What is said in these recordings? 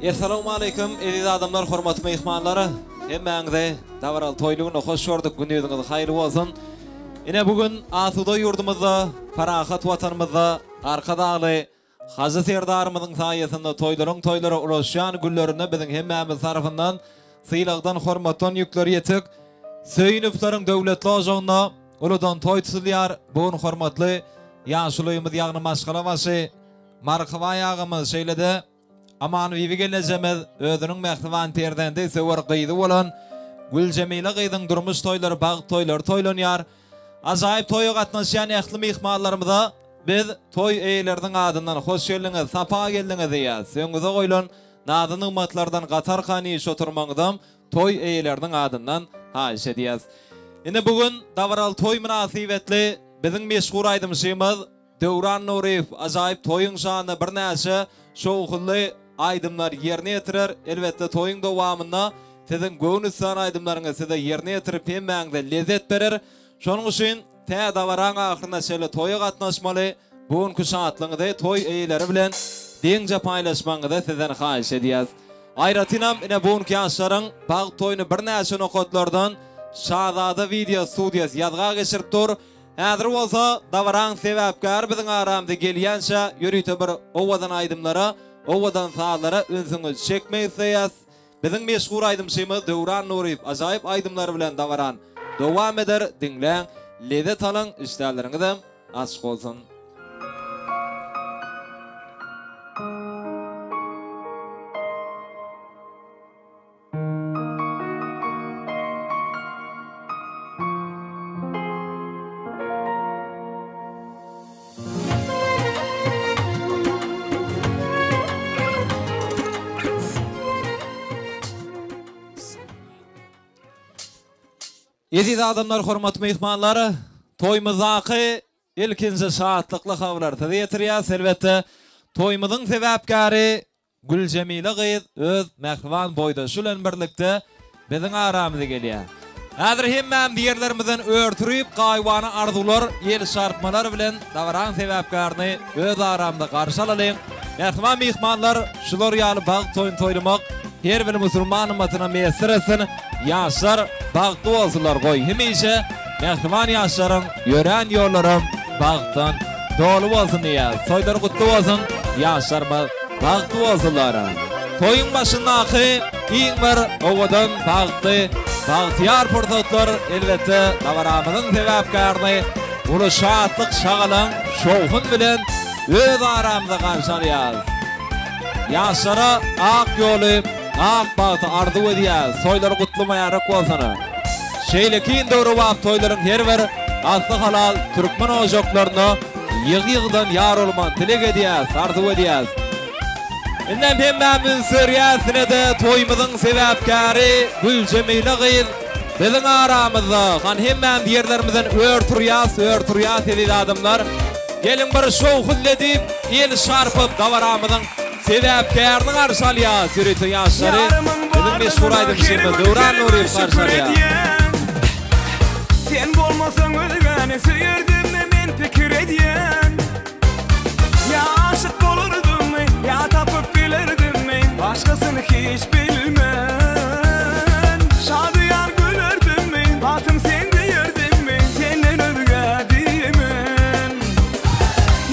Assalamu alaykum, aziz adamlar, hormatly mehmanlary. Hemmeňize davaral toýlugyny hoş gördük. Günüňiz haýyrly bolsun. Ine bugün asuda ýurdumyzda, parahat watanymyzda, arka dagly Hacı Serdarymyzyň saýasynda toýlary ulaşýan günlerinde biziň hemmämiz tarapyndan syýlagdan hormatlan ýükleri ýetik. Söýünüfleriň döwletli ojagyna uludan toý tutulýar. Bugün hormatly ýaşulygymyz ýagny maşgala başy markawa ýagymyz şeýlede aman wiwi gelejemiz özüniň mähtaban terdende söwer gyýdy bolan Gül Jemile gyýdyň durmuş toýlary, bag toýlary toýlanýar. Ajaýyp toýa gatnaşýan ýakly mehmanlarymyza biz toy eýleriniň adyndan hoş geldiňiz, sapa geldiňiz diýýäs. Öňüňize goýulan nazy nymatlardan gatar kanyş oturmaňyzam toy eýleriniň adyndan haýyş edýäs. Ine bugün davaral toy münasibetli biziň meşhur aýdymşymyz Döwran Nuriýew ajaýyp toýuň şanyny bir näçe şowhully aýdymlar ýerine ýetirer. Elbetde toýuň dowamynda siziň göwnüsän aýdymlaryňy size ýerine ýetirip hemmäňize lezzet berer. Şonuň üçin tä davaran ahyrynda şeýle toýa gatnaşmaly, bugünkü şatlyňyzy toy eýleri bilen deňje paýlaşmaňyzy sizden haýyş edýäs. Aýratynam ine bugünkü ýaşlaryň bag toýuny bir näçe nokatlardan şazada video studiýasy ýazga geçirip dur. Häzir bolsa davaran sebäpkär biziň aramyzda gelýänçe ýürüýte bir owadan aýdymlara, owadan sağlara özüňiz çekmeýäs. Biziň meşhur aýdymşymyz Döwran Nuriýew ajaýyp aýdymlary bilen davaran dowam eder. Dinleň, lezzet alyň, işlerleriňiz açyk bolsun. Aziz adamlar, hormatly mehmanlary, toýmyzdaky ilkinji şatlykly habarlar ýetirýär. Elbetde toýmyzyň sebäpkäri Gül Jemile gyýy öz mähtaban boýdaşy bilen birlikde biziň aramyza gelýär. Häzir hemmäm ýerlerimizden örtürip gaýwany arzular, ýel şartmalar bilen davaran sebäpkärini öz aramyzda garşy alalyň. Mähtaban mehmanlar, şular ýaly bag toýun toýlamak her bir musulman ummatyna meýsir etsin. Ýaşlar bagdy bolsunlar goý. Hemişe mähtaban ýaşlaryň ýören ýollarym bagdan dolu bolsun diýär. Toýlar gutly bolsun, ýaşlarymyz bagdy bolsunlar. Toýuň başyndaky iň bir owadan bagdy, bagtyar pursatlar elbetde davaramyzyň sebäpkärini uly şatlyk şagalan şowhun bilen öz aramyzda garşalýar. Ýaşlara ak ýoly, ak bagty arzu edýär. Toýlar gutly maýarak bolsun. Şeýlekin döwri wagt toýlaryň her bir asly halal türkmen ojaklaryna ýygy-ýygydan ýar bolman tilek edýär, arzu edýär. Inem hemmämiň sürýäsine de toýmyzyň sebäpkäri Gül Jemile gyýy biziň aramyzda. Han hemmäm ýerlerimizden örtürýär edip adamlar. Gelin bir şowhul edip, ýel şarpyp davaramyzyň sebäpkärini garşy alýar. Ýürüýte ýaşlary biziň meşhur aýdymşymyz Döwran Nuriýew garşy alýar. Sen bolmasaň ölgäni söýerdim men pikir edýän. Ya aşyk bolurdum, ya tapyp bilerdim, başgasyny hiç bilmän. Şadyýar gülerdim, batym sen diýerdim, senden örgädimen.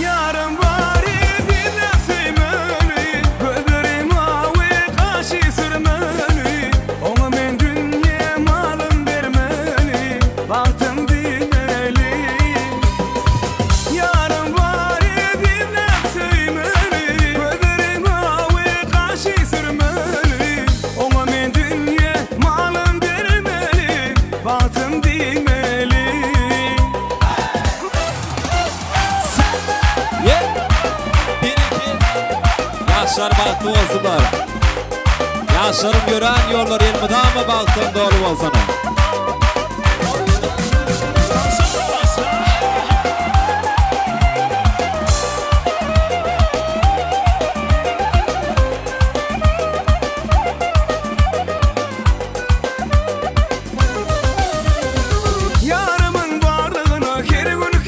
Yarım var idi näsymeli, gözlerim awy gaşy sürmeli. Oňa men dünýä malym bermeli, batym dineli. Yarım var idi näsymeli, gözlerim awy gaşy sürmeli. Oňa men dünýä malym bermeli, batym dineli. Ýaşlar bagdy bolsunlar. Ýaşlarym ýören ýollar elmydama bagdan dolu bolsun. Yarımın bardygyna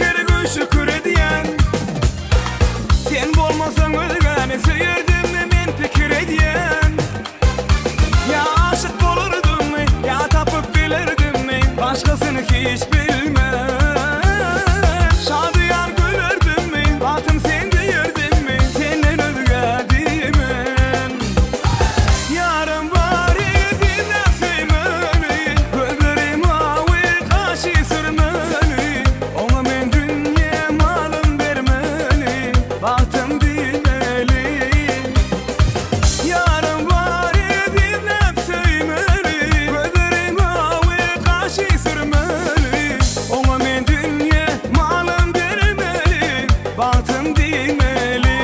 her gün şükür edýän. Sen bolmasaň ölgäni söýerdim men pikir edýän. hiç bilmem. Şadıyar gülerdim mi? Batım sen deyirdim mi? Senden özgedimin. Yarım var idi nefsimini, gözlerim avi kaşı sürmeli. Ona men dünya malım vermeli, baktım dinmeli. Yarım var idi nefsimini, gözlerim avi kaşı sürmeli. Ona men dünya malım vermeli, baktım dinmeli.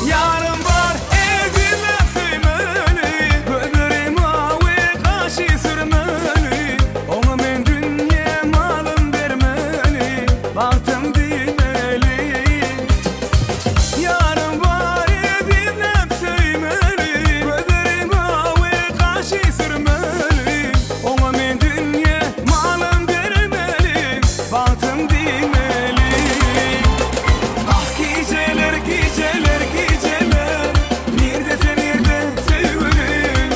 Yarım var evime sığmeli, gözlerim avi kaşı sürmeli. Ona men dünya malım vermeli, baktım dinmeli. Yarım var evime sığmeli, gözlerim avi kaşı sürmeli. Ona men dünya malım vermeli, baktım dinmeli. Ah geceler geceler geceler, neredesin nerede sevgilim?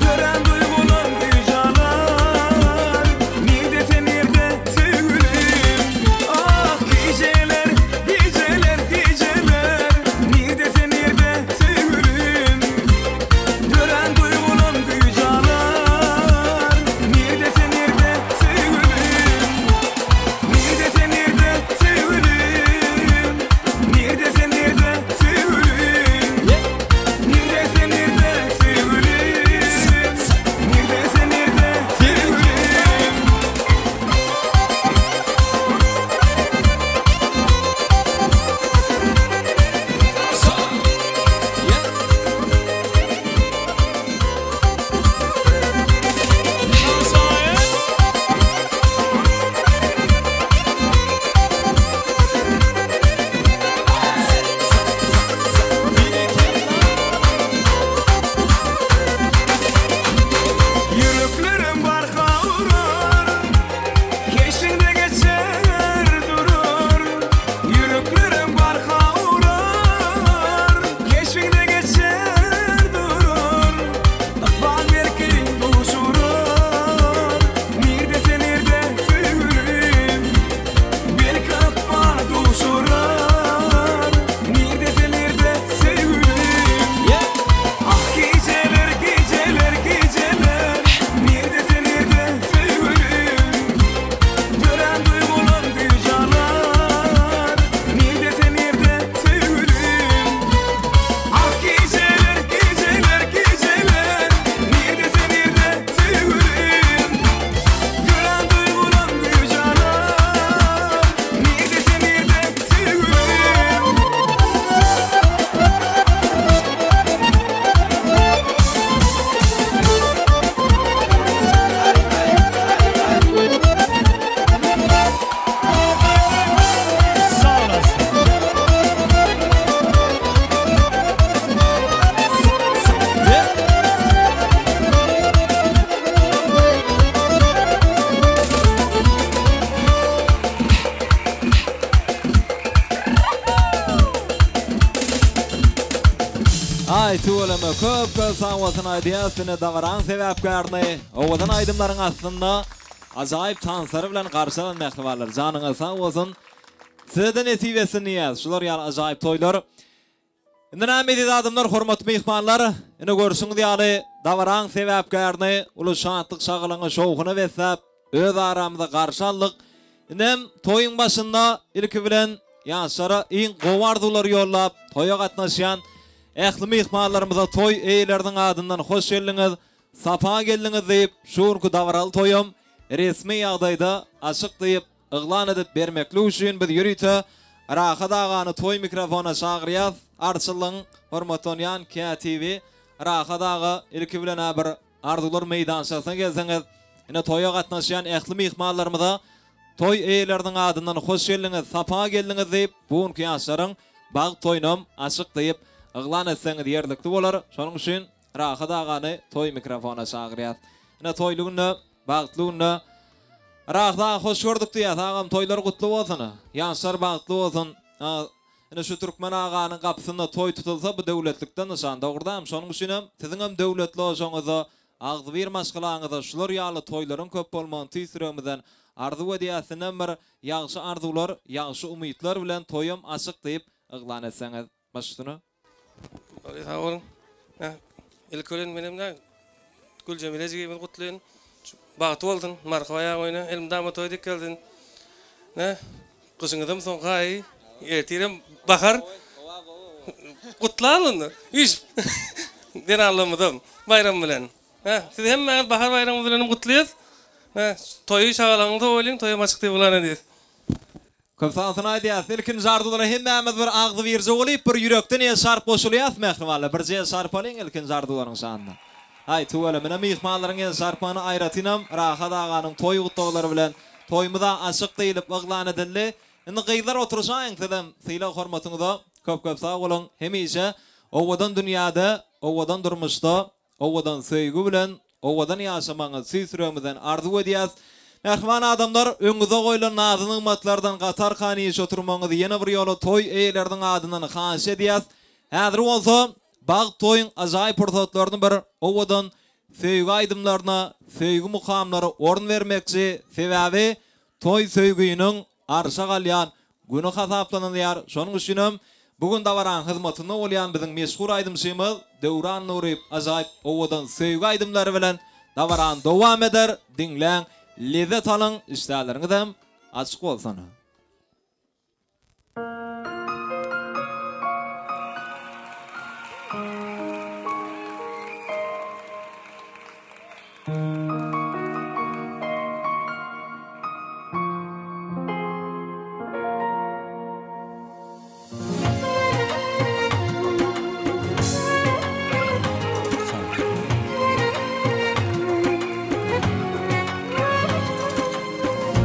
Gören duygulan geceler, neredesin nerede sevgilim? Ah geceler geceler geceler, neredesin nerede sevgilim? Gören duygulan geceler, neredesin nerede sevgilim? Neredesin nerede sevgilim? Neredesin nerede sevgilim? Neredesin nerede sevgilim? Neredesin nerede sevgilim? Yürüklerim barka uğrar, keşfinde geçer durur. Yürüklerim barka uğrar, keşfinde geçer durur. Bak belki buluşurur, neredesin nerede sevgilim? Belki bana buluşurur, neredesin nerede sevgilim? Ah geceler geceler geceler, neredesin nerede sevgilim? Gören duygulan geceler, neredesin nerede sevgilim? Ah geceler geceler geceler, neredesin nerede sevgilim? Gören duygulan geceler, neredesin nerede sevgilim? Ay tuğulama köp sağwasın aydiyasını davaran sebäpkärni. Owadan aydımlaryň aslında ajaýyp tansary bilen garşylanmakly barlar. Janyňa sağ bolsun. Sizden netiwesini ýaz. Şular ýa ajaýyp toýlar. Indi näme adamlar, hormatly mehmanlar, ine görüşüňiz ýaly davaran sebäpkärni uly şantlyk şagylaňy şowgyna besäp öz aramyzda garşanlyk. Inem toýuň başynda ilki bilen ýaşara iň gowardylar ýollap toýa gatnaşýan ähli mehmanlarymyza toy eýleriniň adyndan hoş geldiňiz, sapa geldiňiz diýip şurku davaral toýum resmi ýagdaýda açyk diýip yglan edip bermekli üçin biz ýürüýte Rahat Agany toy mikrofona çagyrýas. Arçylyň hormatlanýan KTV Rahat Aga ilki bilen bir arzular meýdançasyna gelseňiz, ine toýa gatnaşýan ähli mehmanlarymyza toy eýleriniň adynyň hoş geldiňiz, sapa geldiňiz diýip bugünkü ýaşlaryň bag toýnam açyk diýip yglan etseňiz ýerlikli bolar. Şonuň üçin Rahat agany toy mikrofona çagyrýar. Ine toýlugyny, bagtlygyny Rahat hoş gördük diýär. Agam toýlar gutly bolsun. Ýaşlar bagtly bolsun. Ine şu Türkmen aganyň gapysynda toy tutulsa bu döwletlikden nişan. Dogurdam. Şonuň üçin hem siziň hem döwletli bolsaňyz, agdy bir maşgalaňyz, şular ýaly toýlaryň köp bolmagyny tüýsüremizden arzu edýäsinden bir ýagşy arzular, ýagşy umytlar bilen toýum açyk diýip yglan etseňiz başlygyny. Sağ olun. Elkölen menemden Gülcemilejigiň gutlaýyn. Bagty boldun, markabaýa goýna, elimdäme toýdyk geldin. Ne? Kışıngydym soňky ertirem bahar. Gutlaýyn. Üç. Den alamadım. Bayram bilen. Siz hemme bahar bayramy bilen gutlaýyz. Toýy şagalaňyzda oýlaýyn, toýum açyk diýip bolan edi. Köpsatyn aýdýas, ilkin jardylara hemmämiz bir agdy birje bolyp bir ýürekden ýa şarp goşulýas mehrimanlar. Bir je şarp alyň ilkin jardylaryň şanyna. Hay tuwala mena mehmanlaryň ýa şarpany aýratynam Rahat aganyň toý gutlaglary bilen toýmyda açyk diýilip yglan edildi. Indi gyýlar oturşaň dedem, syla hormatyňyza köp sag bolan. Hemişe owadan dünýäde, owadan durmuşda, owadan söýgü bilen, owadan ýaşamagy süýsüremizden arzu edýäs. Mehman adamlar öňüňize goýulan nazyň ymmatlardan gatar kanyş oturmaňyzy ýene bir ýola toy eýleriniň adynyň haýyş edýäs. Häzir bolsa bag toýun ajaýyp pursatlaryny bir owadan söýgü aýdymlaryna, söýgü mukamlara orun bermekçi sebäbi toy söýgüýiniň arşa galýan güni hasaplanýar. Şonuň üçin hem bugün dawaran hyzmatynda bolýan biziň meşhur aýdymçymyz Döwran Nuryp ajaýyp owadan söýgü aýdymlary bilen dawaran dowam eder. Dinleň, lezzet alyň, işleriniz hem açyk bolsun.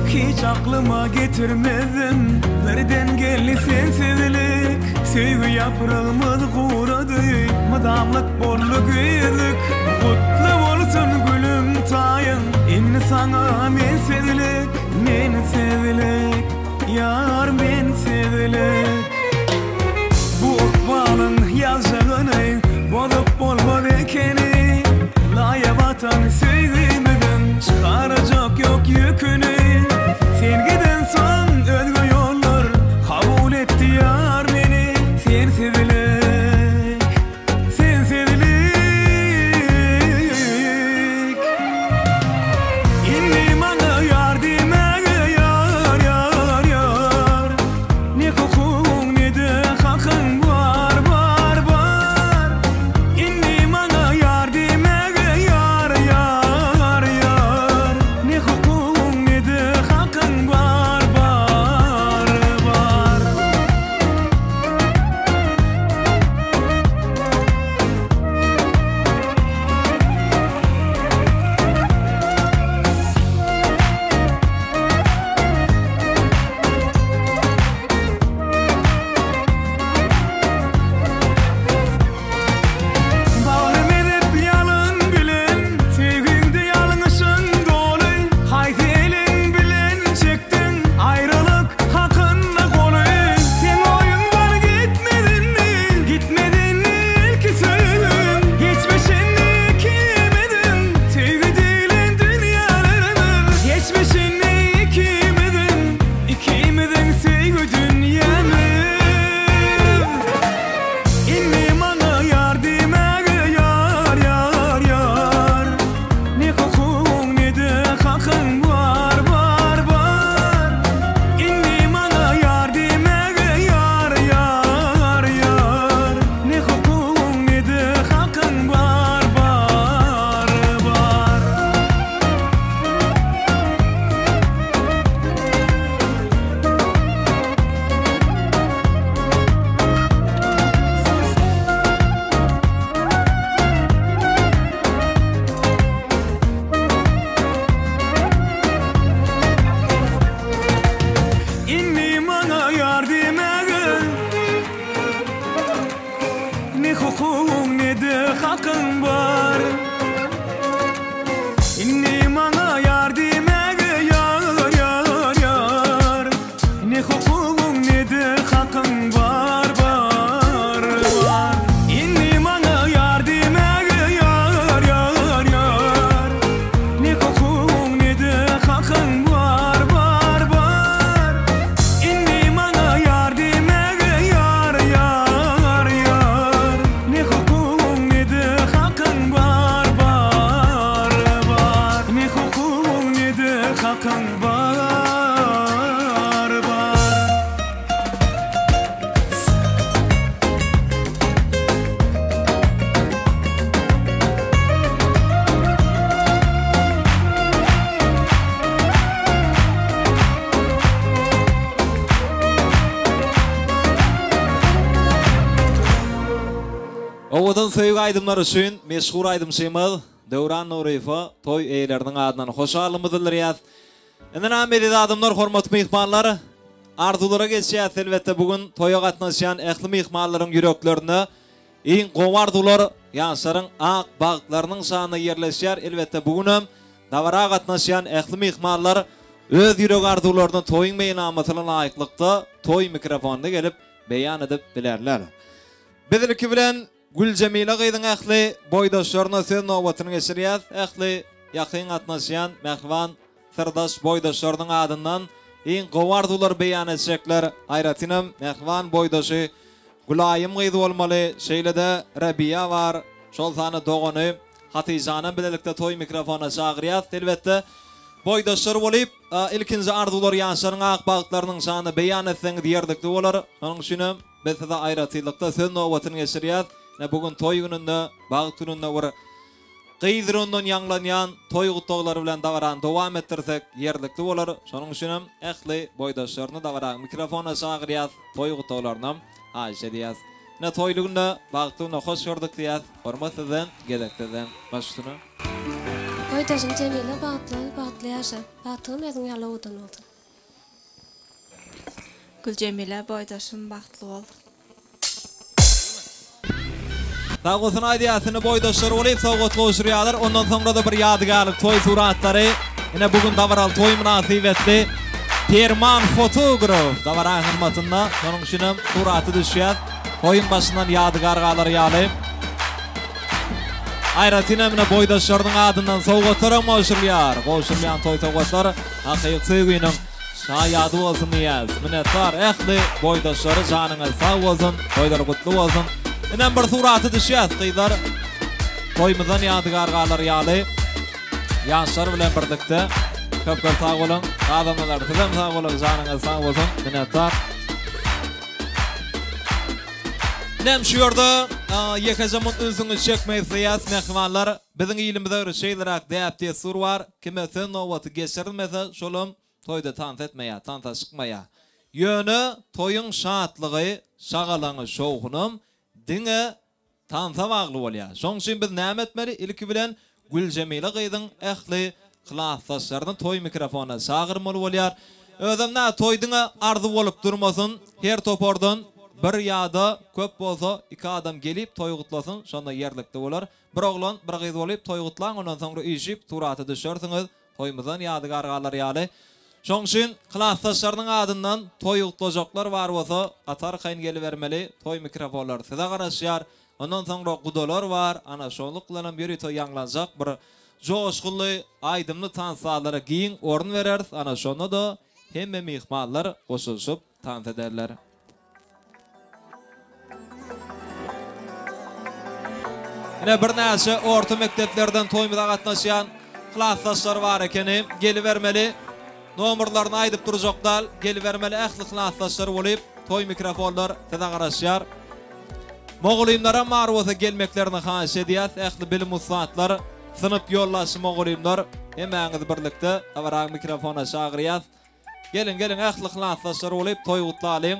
Hiç aklıma getirmedim nereden geldi sen sevilik. Söýgü yaprağımız kuradı, madamlık borlu güýürlük. Kutlu bolsun gülüm taýyn, inni sana men sevilik. Men sevilik, yar men sevilik. Bu okbalyň ýaşagyny bolup bolmady ekeni. Laýa batan söýgümden çykarajak ýok ýüküni. Sen giden son özgü yollar kabul etti yar beni. Sen sevilik, sen sevilik. İnni bana yar demege yar yar yar. Ne koku Tawdan söýüg aýdymlar üçin meşhur aýdymçymyz Döwran Nurifa toy eýleriniň adynan hoş alymyzy dilýär. Enden amedy adamlar hormatly mehmanlar, arzulara geçýär elbetde bugün toýa gatnaşýan ähli mehmanlaryň ýüreklerine iň gowardylar ýaşaryň ak bagtlarynyň sany ýerleşýär. Elbetde bugün dawara gatnaşýan ähli mehmanlar öz ýürek arzularyny toýyň meýnamasyna laýyklykda toy mikrofonda gelip beýan edip bilerler. Bizliki bilen Gülcemile gyzyň ähli boýdaşlaryna söz nowatyny geçirýär. Ähli ýakyn gatnaşýan mehman Sırdaş boýdaşlarynyň adyndan iň gowardylar beýan etjekler. Aýratynam mehman boýdaşy Gulaýym gyzy bolmaly. Şeýlede Rabia bar, şol sany dogany Hatijanyň bilelikde toy mikrofona çagyrýar. Elbetde boýdaşlar bolup ilkinji arzular ýaşaryň ak bagtlarynyň sany beýan etseň diýerdikde bolar. Onuň üçin biz size aýratylykda söz nowatyny geçirýär. Bugün toy gününde, bagt gününde bir gyýdyryndan ýanglanýan toy gutlaglary bilen dawaran dowam etdirsek ýerlikde bolar. Şonuň üçin ähli boýdaşlaryny dawara mikrofona çagyrýar, toy gutlaklaryna aýş edýär. Ne toýlugynda bagtyna hoş gördük diýär. Hormat eden gelekden başlyny. Boýdaşym Cemile bagtly ýaşa. Bagtym özüň ýaly odan boldy. Gülcemile boýdaşym bagtly bol. Tawgutun aýdýasyny boýdaşlar bolyp sowgatly oşurýarlar. Ondan soňra da bir ýadygarlyk toy suratlary. Ine bugün dawaral toy münasibetli Terman fotograf dawara hyrmatynda şonuň üçin suraty düşýär. Toyun başyndan ýadygar galary ýaly. Aýratynam mine boýdaşlaryň adyndan sowgatlara oşurýar. Oşurýan toy sowgatlar hakyky söýgüniň şaýady bolsun diýär. Minnetdar ähli boýdaşlary janyňyz sag bolsun, toýlar gutly bolsun. Inen bir suraty düşýär gyýlar. Toýmyzdan ýadygar galary ýaly. Ýaşlar bilen birlikde köp sag bolun, adamlar hem sag bolun, janyňyz sag bolsun. Minnetdar. Nem şu ýerde ýekajamyň özüňi çekmeýär mehmanlar. Biziň ilimizde bir şeýlerak däpdi sur bar. Kime sen nowaty geçirmese şolum toyda tans etmeýär, tansa çykmaýar. Ýöne toyuň şatlygy, şagalaňy şowhunum diňe tansa bagly bolýar. Şoň üçin biz näme etmeli? Ilki bilen Gülcemile gyzyň ähli klasaşlaryny toy mikrofona çagyrmaly bolýar. Özümne toýdyňa arzu bolup durmasyn, her topordan bir ýa-da köp bolsa iki adam gelip toy gutlasyn, şonda ýerlikde bolar. Bir oglan, bir gyz bolup toy gutlan, ondan soňra işip suraty düşürsiňiz, toýmyzdan ýadygar galary ýaly. Şoň üçin klasaşlarynyň adyndan toy gutlajaklar bar bolsa, atar kayn gelibermeli, toy mikrofonlary size garaşýar. Ondan soňra gudalar bar, ana şonluk bilen bir toy ýanglanjak bir joşguly, aýdymly tansalara giň orun berer. Ana şonda da hemme mehmanlar goşulşyp tans ederler. Ine bir näçe orta mekdeplerden toýmyza gatnaşýan klasaşlar bar ekeni gelibermeli. Nomerlaryny aýdyp durjaklar, gelibermeli ähli klasaşlar bolup toy mikrofonlar size garaşýar. Mogulimlara marwasa gelmeklerini haýyş edýär. Ähli bilim usatlar, synyp ýollaşy mogulimlar hemäňiz birlikde dawara mikrofona çagyrýar. Gelin ähli klasaşlar bolup toy gutlalyň.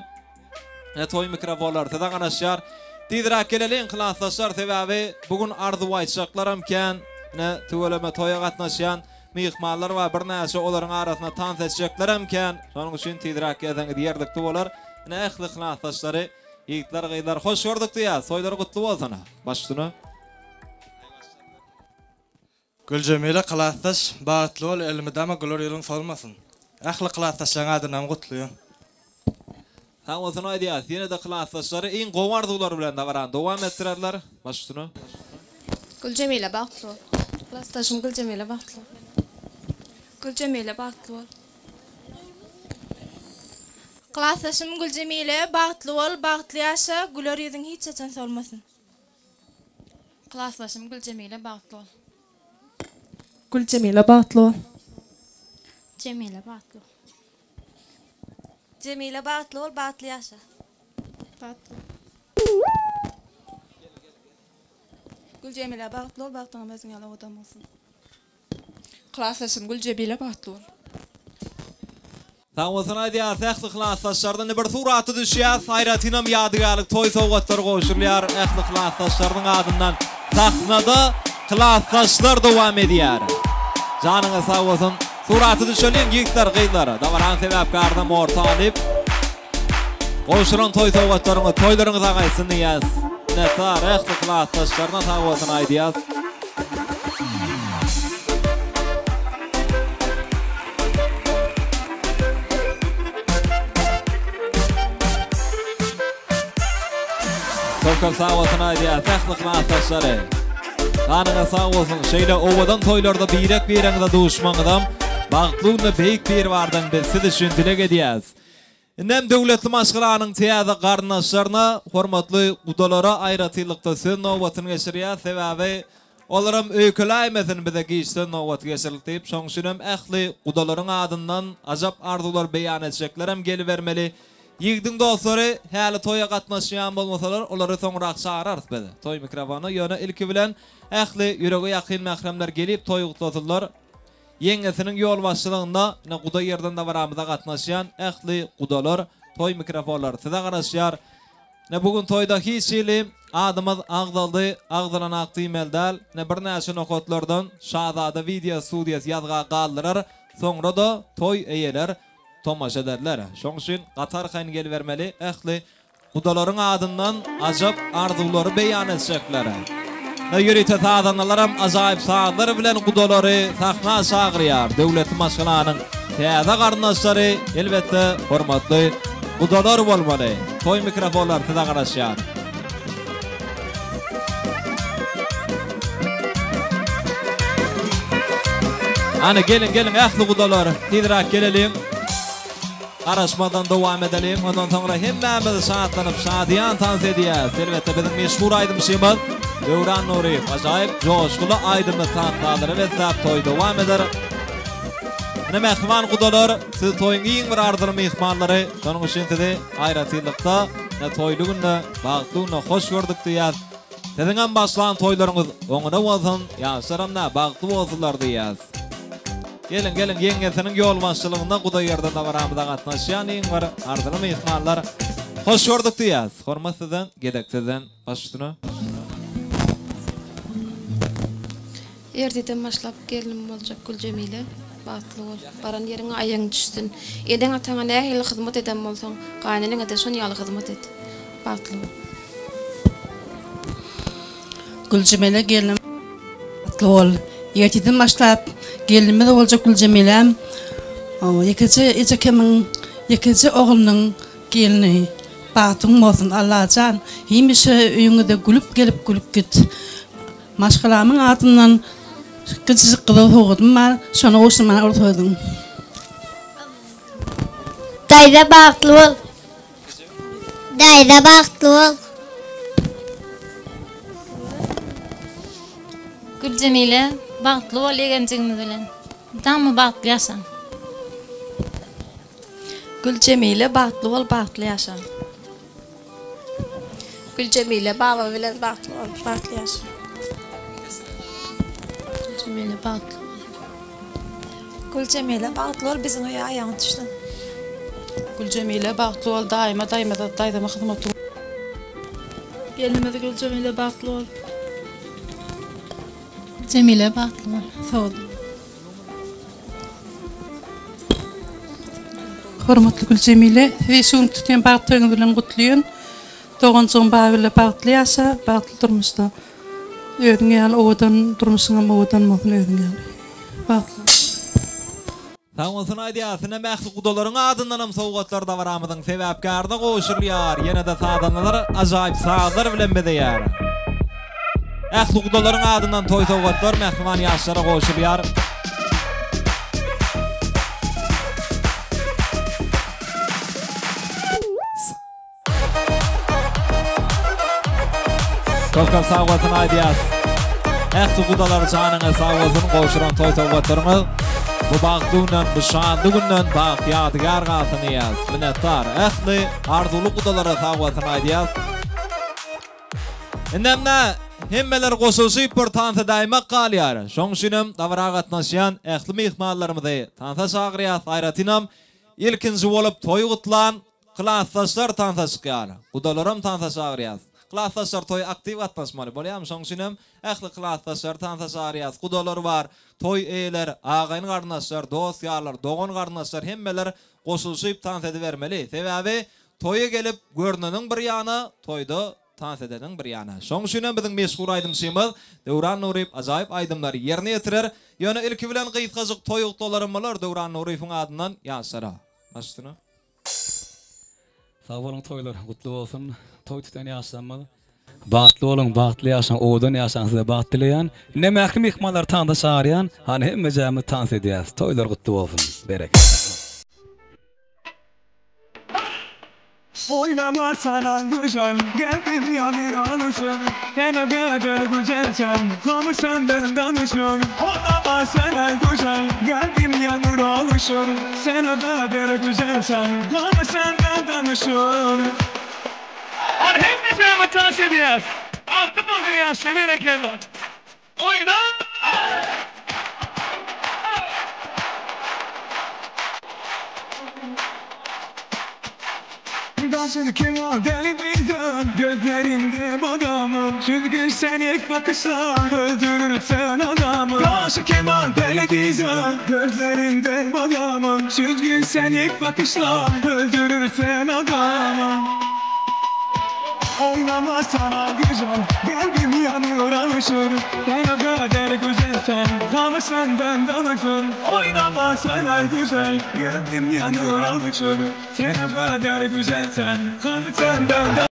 Toy mikrofonlar size garaşýar. Diýdirak geleliň klasaşlar sebäbi bugün arzu aýtjaklaram ken, ne töweleme toýa gatnaşýan mehmanlar var, bir näçe olaryň arasyna tans etjeklerim ken, şonuň üçin diýdirak gelýän diýerdikde bolar. Ne ähli klasaşlary, ýigitler, gyzlar hoş gördük diýär. Soýlary gutly bolsun. Başlyny. Gülcemile klasaş bagtly bol, elmidama gülür ýylyň solmasyn. Ähli klasaşlaryň adynam gutluýar. Hawasyn aýdýar, ýene de klasaşlary iň gowardylar bilen dawaran dowam etdirerler. Başlyny. Gülcemile bagtly. Klasaşym Gülcemile bagtly. Gülcemile bagtly bol. Klasaşym Gülcemile bagtly bol, bagtly ýaşa, güler ýüzüň hiç çeçen solmasyn. Klasaşym Gülcemile bagtly bol. Gülcemile bagtly bol. Cemile bagtly. Cemile bagtly bol, bagtly ýaşa. Bagtly. Gülcemile bagtly bol, bagtyň özüň ýaly odan bolsun. Klasaşym Gülcemile bagtly bol. Tağwasına diýär, ähli klassdaşlardan bir suraty düşýär, hayratinam ýadygarlyk toý sowgatlar goşurlar, ähli klassdaşlaryň adyndan sahnada klassdaşlar dowam edýär. Janyňyz sag bolsun. Suraty düşýän ýigitler gyýlary, dawaran sebäpkarda mortalyp goşuran toý sowgatlaryňy toýlaryňyz agaýsyn diýäs. Nätar ähli klassdaşlardan tağwasyna aýdýas. Tokal sağwasına diýär, tählik maslahatçylary. Ganyňa sağ bolsun, şeýle owadan toýlarda birek bereňde duşmaňydam, bagtlygyny beýik bir bardan bilsi üçin dilek edýäs.Inem döwletli maşgylanyň täze garnaşlaryna, hormatly gudalara aýratylykda söz nowatyny geçirýär, sebäbi olaram öýkeläýmesin bize giýişden nowat geçirildi diýip, şoň üçin ähli gudalaryň adyndan ajap arzular beýan etjeklerem gelibermeli. Ýigdiň dostlary häli toýa gatnaşýan bolmasalar, olary soňrak çağırar bede. Toý mikrofonu ýöne ilki bilen ähli ýürege ýakyn mähremler gelip toý gutladylar. Ýeňesiniň ýol başçylygynda ne guda ýerden de baramyza gatnaşýan ähli gudalar toý mikrofonlar size garaşýar. Ne bugün toýda hiç ýyly adymyz agdaldy, agdalan akdy meldal, ne bir näçe nokotlardan şahzada video studiýasy ýazga galdyrar, soňra da toý eýeler tomaşa ederler. Şoň üçin gatar haýyn gelibermeli, ähli gudalaryň adyndan ajap arzulary beýan etjekler. Ne ýürite sadanlaram ajaýyp saatlar bilen gudalary sahna çagyrýar. Döwletli maşgylanyň täze garnaşlary elbetde hormatly gudalar bolmaly. Toý mikrofonlar size garaşýar. Ana gelin ähli gudalar, tezrak gelelim. Araşmadan dowam edelim. Ondan sonra hemmämiz şahatlanyp şadiýan tans edýäs. Elbetde biziň meşhur aýdymşymyz Döwran Nuriýew ajaýyp joşgulu aýdymy tantlary we zap toý dowam eder. Ine mehman gudalar, siz toýuň iň bir ardyr mehmanlary, şonuň üçin sizi aýratylykda, ne toýlugynda bagtlygyna hoş gördük diýär. Siziň başlan toýlaryňyz oňuna bolsun, ýaşaramna bagtly bolsunlar diýäs. Gelin ýeňesiniň ýol başçylygynda guda ýerden de baramyza gatnaşýan iň bir ardyr mehmanlar hoş gördük diýäs. Hormat sizden, gedek sizden başlygyna. Erdiden başlap gelinim boljak Güljemile. Bagtly bol. Baran ýeriňe aýaň düşsün. Edeň ataňa nähili hyzmat eden bolsaň, gaýnyňa da şonu ýaly hyzmat et. Bagtly bol. Güljemile gelinim bagtly bol. Ýetiden başlap gelinime de boljak Güljemilem. Ýekeji oglunyň gelini bagtyň bolsun Allahan. Himişe öýüňe de gülüp git. Maşgalamyň adyndan Gıcık kılıp hoğudum var, şonu oşurmana ortaydum. Dayda bagtly bol. Dayda bagtly bol. Güljemile, bagtly bol egençiňiz bilen. Tammy bagtly ýaşaň. Güljemile bagtly bol, bagtly ýaşaň. Güljemile baba bilen bagtly bol, bagtly ýaşaň. Güljemile bagtly. Güljemile bagtly bol, biziň aýaň düşdü. Güljemile bagtly bol, daýma daýdama hyzmat. Gelinime de Güljemile bagtly bol. Cemile bagtly bol. Sağ ol. Hormatly Güljemile, şuň tutýan bagtlygyň bilen gutlaýyn. Dogançyň bagyle bagtly ýaşa, bagtly durmuşda. Öýüň ýaly owadan durmuşyňa owadan bolsun öýüň ýaly. Bagtly. Tağwasına aýdýar, sine mähli gudalaryň adyndanam sowgatlarda baramyzyň sebäpkarda goşurýar. Ýene de sadanlar ajaýyp saatlar bilen bedýär. Ähli gudalaryň adyndan toý sowgatlar mehman ýaşlara goşurýar. Tokam sağwatyn aýdýas. Ähli gudalar janyňa sağwatyn goşuran toý sowgatlaryny bu bagtlygynyň, bu şanlygynyň bagty ýadygar galtyny ýaz. Minnetdar. Ähli arzuly gudalara sağwatyn aýdýas. Indemne hemmeler goşulşyp bir tansa daýmak galýar. Şoň üçin dawra gatnaşýan ähli mehmanlarymyzy tansa çagyrýar. Aýratynam ilkinji bolup toy gutlan klassdaşlar tansaşýar. Gudalaram tansaşýar. Klassdaşlar toy aktiv gatnaşmaly bolýar. Şoňşinem ähli klassdaşlar tansaşýar. Gudalar bar, toy eýler, agaýyn garnaşlar, dost ýarlar, dogan garnaşlar hemmeler goşulşyp tans edibermeli. Sebäbi toya gelip görneniň bir ýana, toyda tans edeniň bir ýana. Şoňşinem biziň meşhur aýdymçymyz Döwran Nuryp ajaýyp aýdymlary ýerine ýetirer. Ýöne ilki bilen gyýtgazyk toy ugdalarymlar Döwran Nurypyň adyndan ýaşara. Başdyna. Sağ olun toylar, kutlu olsun. Toy tutan yaşanmalı. Bahtlı olun, bahtlı yaşan, oğdan yaşan size bahtlıyan. Ne mehkim ihmallar tanıda çağırayan, hani hem mecamı tans ediyaz. Toylar kutlu olsun. Berek. Oynama sana güzel, gel bir yanır alışın. Yine kadar güzelsen, kamu senden danışın. Oynama sana güzel, gel bir yanır alışın. Sen o kadar güzelsen, kamu senden danışın. Hepimize mi dans ediyoruz? Altı buluyor, severek evlat. Oyna! Dansını kim o deli birden gözlerinde adamım. Çünkü sen ilk bakışlar öldürürsen adamı. Dansı keman deli bizden gözlerinde adamım. Çünkü sen ilk bakışlar öldürürsen adamı. Oynama sana güzel, kalbim yanıyor alışır. Sen o kadar güzelsen, kanı senden danışır. Oynama sana güzel, kalbim yanıyor alışır. Sen o kadar güzelsen, kanı senden danışır.